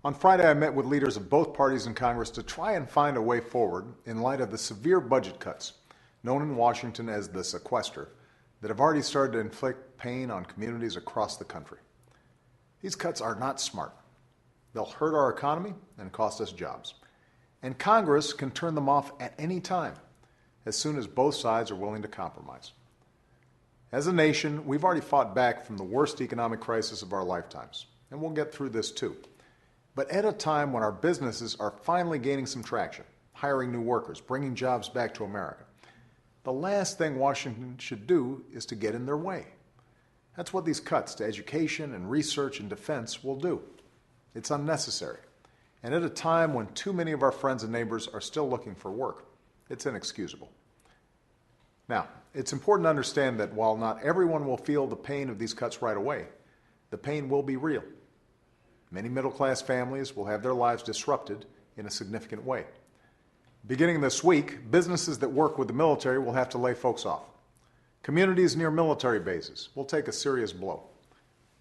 On Friday, I met with leaders of both parties in Congress to try and find a way forward in light of the severe budget cuts, known in Washington as the Sequester, that have already started to inflict pain on communities across the country. These cuts are not smart. They'll hurt our economy and cost us jobs. And Congress can turn them off at any time, as soon as both sides are willing to compromise. As a nation, we've already fought back from the worst economic crisis of our lifetimes, and we'll get through this too. But at a time when our businesses are finally gaining some traction, hiring new workers, bringing jobs back to America, the last thing Washington should do is to get in their way. That's what these cuts to education and research and defense will do. It's unnecessary. And at a time when too many of our friends and neighbors are still looking for work, it's inexcusable. Now, it's important to understand that while not everyone will feel the pain of these cuts right away, the pain will be real. Many middle-class families will have their lives disrupted in a significant way. Beginning this week, businesses that work with the military will have to lay folks off. Communities near military bases will take a serious blow.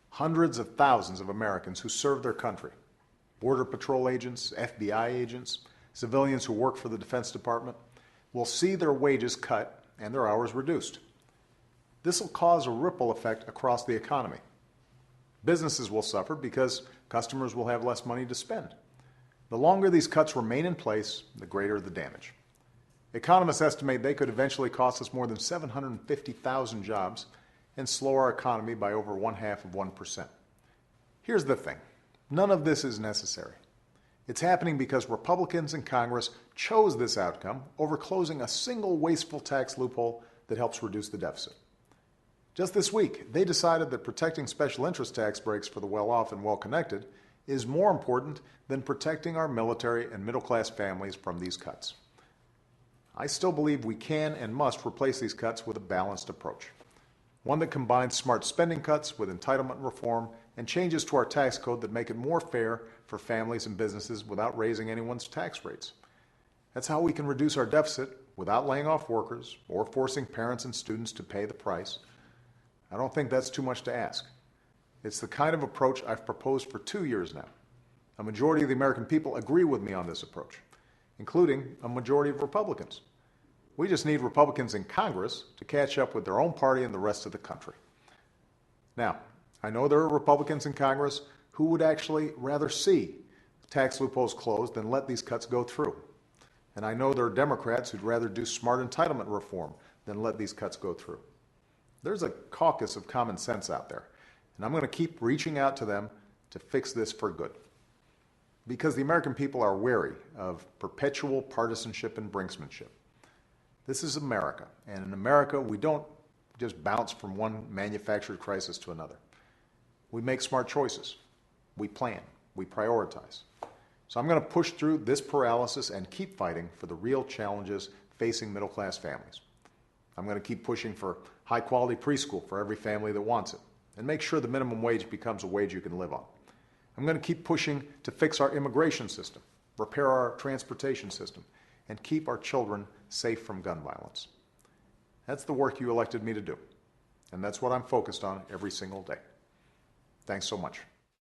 Hundreds of thousands of Americans who serve their country, Border Patrol agents, FBI agents, civilians who work for the Defense Department, will see their wages cut and their hours reduced. This will cause a ripple effect across the economy. Businesses will suffer because customers will have less money to spend. The longer these cuts remain in place, the greater the damage. Economists estimate they could eventually cost us more than 750,000 jobs and slow our economy by over 0.5%. Here's the thing. None of this is necessary. It's happening because Republicans in Congress chose this outcome over closing a single wasteful tax loophole that helps reduce the deficit. Just this week, they decided that protecting special interest tax breaks for the well-off and well-connected is more important than protecting our military and middle-class families from these cuts. I still believe we can and must replace these cuts with a balanced approach, one that combines smart spending cuts with entitlement reform and changes to our tax code that make it more fair for families and businesses without raising anyone's tax rates. That's how we can reduce our deficit without laying off workers or forcing parents and students to pay the price. I don't think that's too much to ask. It's the kind of approach I've proposed for 2 years now. A majority of the American people agree with me on this approach, including a majority of Republicans. We just need Republicans in Congress to catch up with their own party and the rest of the country. Now, I know there are Republicans in Congress who would actually rather see tax loopholes closed than let these cuts go through. And I know there are Democrats who'd rather do smart entitlement reform than let these cuts go through. There's a caucus of common sense out there, and I'm going to keep reaching out to them to fix this for good. Because the American people are wary of perpetual partisanship and brinksmanship. This is America, and in America, we don't just bounce from one manufactured crisis to another. We make smart choices. We plan. We prioritize. So I'm going to push through this paralysis and keep fighting for the real challenges facing middle-class families. I'm going to keep pushing for high-quality preschool for every family that wants it, and make sure the minimum wage becomes a wage you can live on. I'm going to keep pushing to fix our immigration system, repair our transportation system, and keep our children safe from gun violence. That's the work you elected me to do, and that's what I'm focused on every single day. Thanks so much.